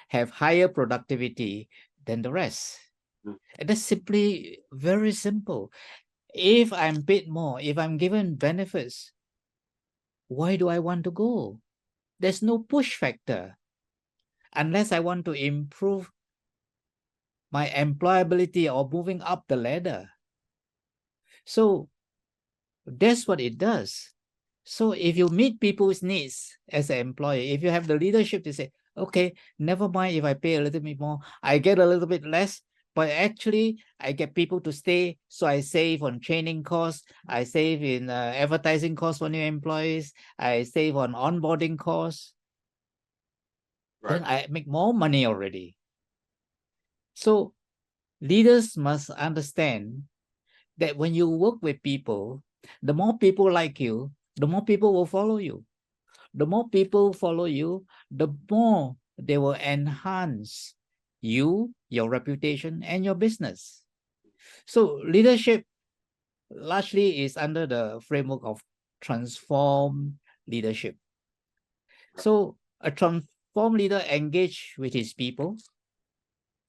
have higher productivity than the rest. And that's simply very simple. If I'm paid more, if I'm given benefits, why do I want to go? There's no push factor. Unless I want to improve my employability or moving up the ladder. So that's what it does. So if you meet people's needs as an employer, if you have the leadership to say, okay, never mind if I pay a little bit more, I get a little bit less, but actually I get people to stay. So I save on training costs, I save in advertising costs for new employees, I save on onboarding costs. Right. Then I make more money already. So leaders must understand that when you work with people, the more people like you, the more people will follow you. The more people follow you, the more they will enhance you, your reputation, and your business. So leadership largely is under the framework of transform leadership. So a transform leader engage with his people.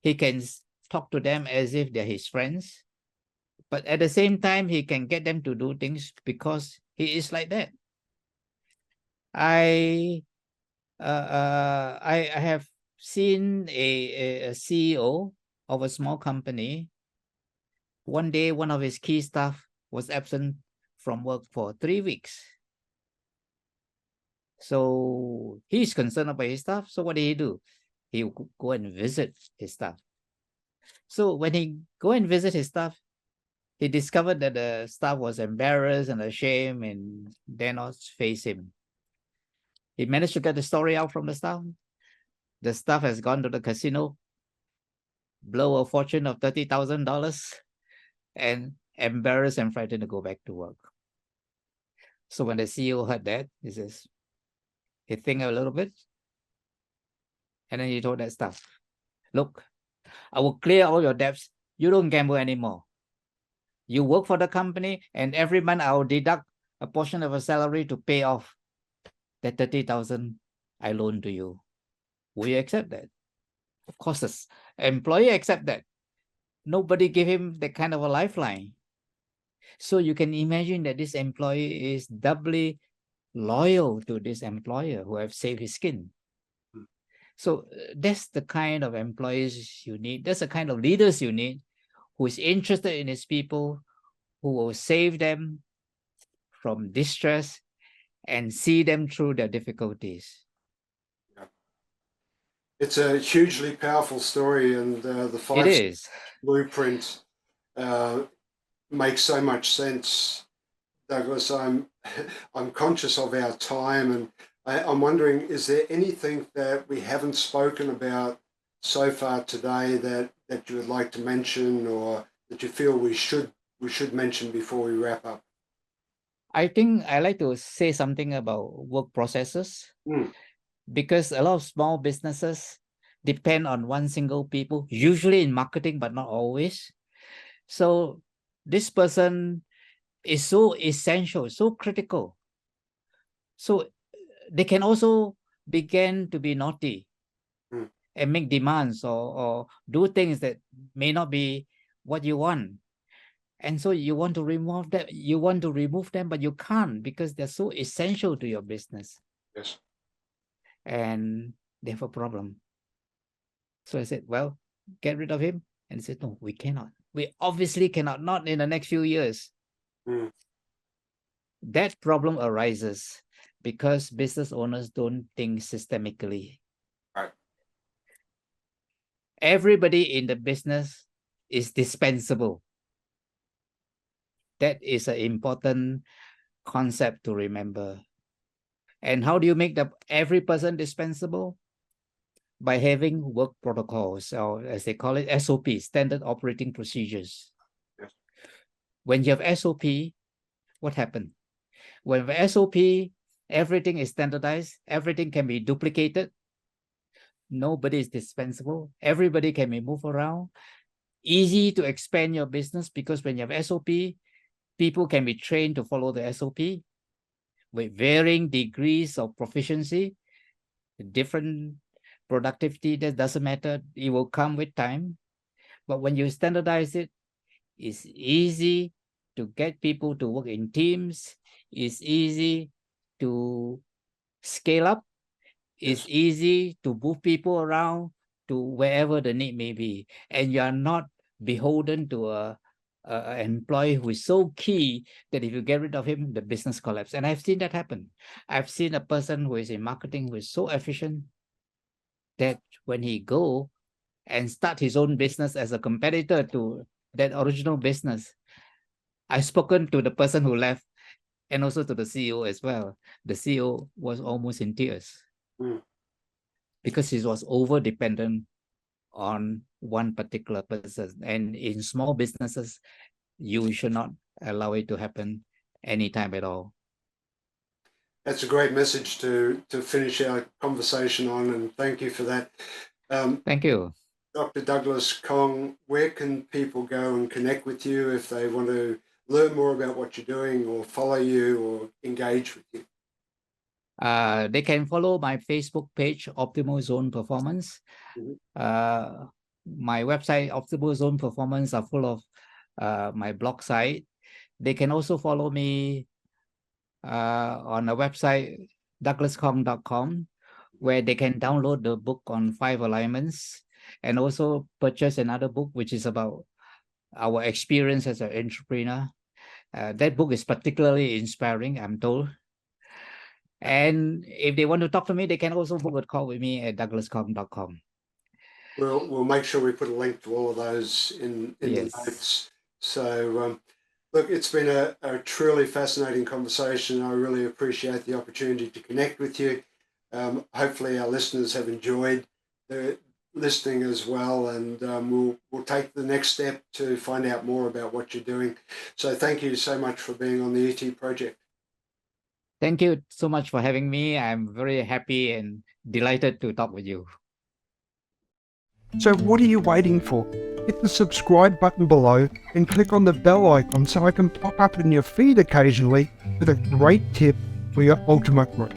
He can talk to them as if they're his friends. But at the same time, he can get them to do things because he is like that. I have seen a CEO of a small company. One day, one of his key staff was absent from work for 3 weeks. So he's concerned about his staff. So what did he do? He would go and visit his staff. So when he go and visit his staff, he discovered that the staff was embarrassed and ashamed and dare not face him. He managed to get the story out from the staff. The staff has gone to the casino, blow a fortune of $30,000, and embarrassed and frightened to go back to work. So when the CEO heard that, he says, he think a little bit, and then he told that staff, look, I will clear all your debts. You don't gamble anymore. You work for the company, and every month I will deduct a portion of your salary to pay off that 30,000 I loan to you. Will you accept that? Of course, the employee accept that. Nobody gave him that kind of a lifeline. So you can imagine that this employee is doubly loyal to this employer who have saved his skin. So that's the kind of employees you need. That's the kind of leaders you need, who is interested in his people, who will save them from distress and see them through their difficulties. It's a hugely powerful story, and the It 5 is. blueprint makes so much sense, Douglas. I'm conscious of our time, and I'm wondering, is there anything that we haven't spoken about so far today that you would like to mention, or that you feel we should mention before we wrap up? I think I like to say something about work processes, because a lot of small businesses depend on one single people, usually in marketing, but not always. So this person is so essential, so critical. So they can also begin to be naughty and make demands or do things that may not be what you want. And so you want to remove them, but you can't because they're so essential to your business. Yes. And they have a problem. So I said, well, get rid of him. And he said, no, we cannot. We obviously cannot, not in the next few years. That problem arises because business owners don't think systemically. Right. Everybody in the business is dispensable. That is an important concept to remember. And how do you make every person dispensable? By having work protocols, or as they call it, SOP, standard operating procedures. Yes. When you have SOP, what happened? When the SOP, everything is standardized, everything can be duplicated, nobody is dispensable, everybody can be moved around, easy to expand your business, because when you have SOP, people can be trained to follow the SOP with varying degrees of proficiency, different productivity. That doesn't matter, it will come with time. But when you standardize it, it's easy to get people to work in teams, it's easy to scale up, it's Yes. easy to move people around to wherever the need may be, and you are not beholden to an employee who is so key that if you get rid of him, the business collapses. And I've seen that happen. I've seen a person who is in marketing who is so efficient that when he go and start his own business as a competitor to that original business, I've spoken to the person who left and also to the CEO as well. The CEO was almost in tears because he was over dependent on one particular person. And in small businesses, you should not allow it to happen anytime at all. That's a great message to finish our conversation on, and thank you for that. Thank you. Dr. Douglas Kong, where can people go and connect with you if they want to learn more about what you're doing or follow you or engage with you? They can follow my Facebook page, Optimal Zone Performance. My website, Optimal Zone Performance, are full of my blog site. They can also follow me on a website, douglaskong.com, where they can download the book on 5 alignments and also purchase another book, which is about our experience as an entrepreneur. That book is particularly inspiring, I'm told. And if they want to talk to me, they can also book a call with me at douglaskong.com. We'll make sure we put a link to all of those in Yes. the notes. So, look, it's been a truly fascinating conversation. I really appreciate the opportunity to connect with you. Hopefully our listeners have enjoyed the listening as well, and we'll take the next step to find out more about what you're doing. So thank you so much for being on the ET project. Thank you so much for having me. I'm very happy and delighted to talk with you. So what are you waiting for? Hit the subscribe button below and click on the bell icon so I can pop up in your feed occasionally with a great tip for your ultimate growth.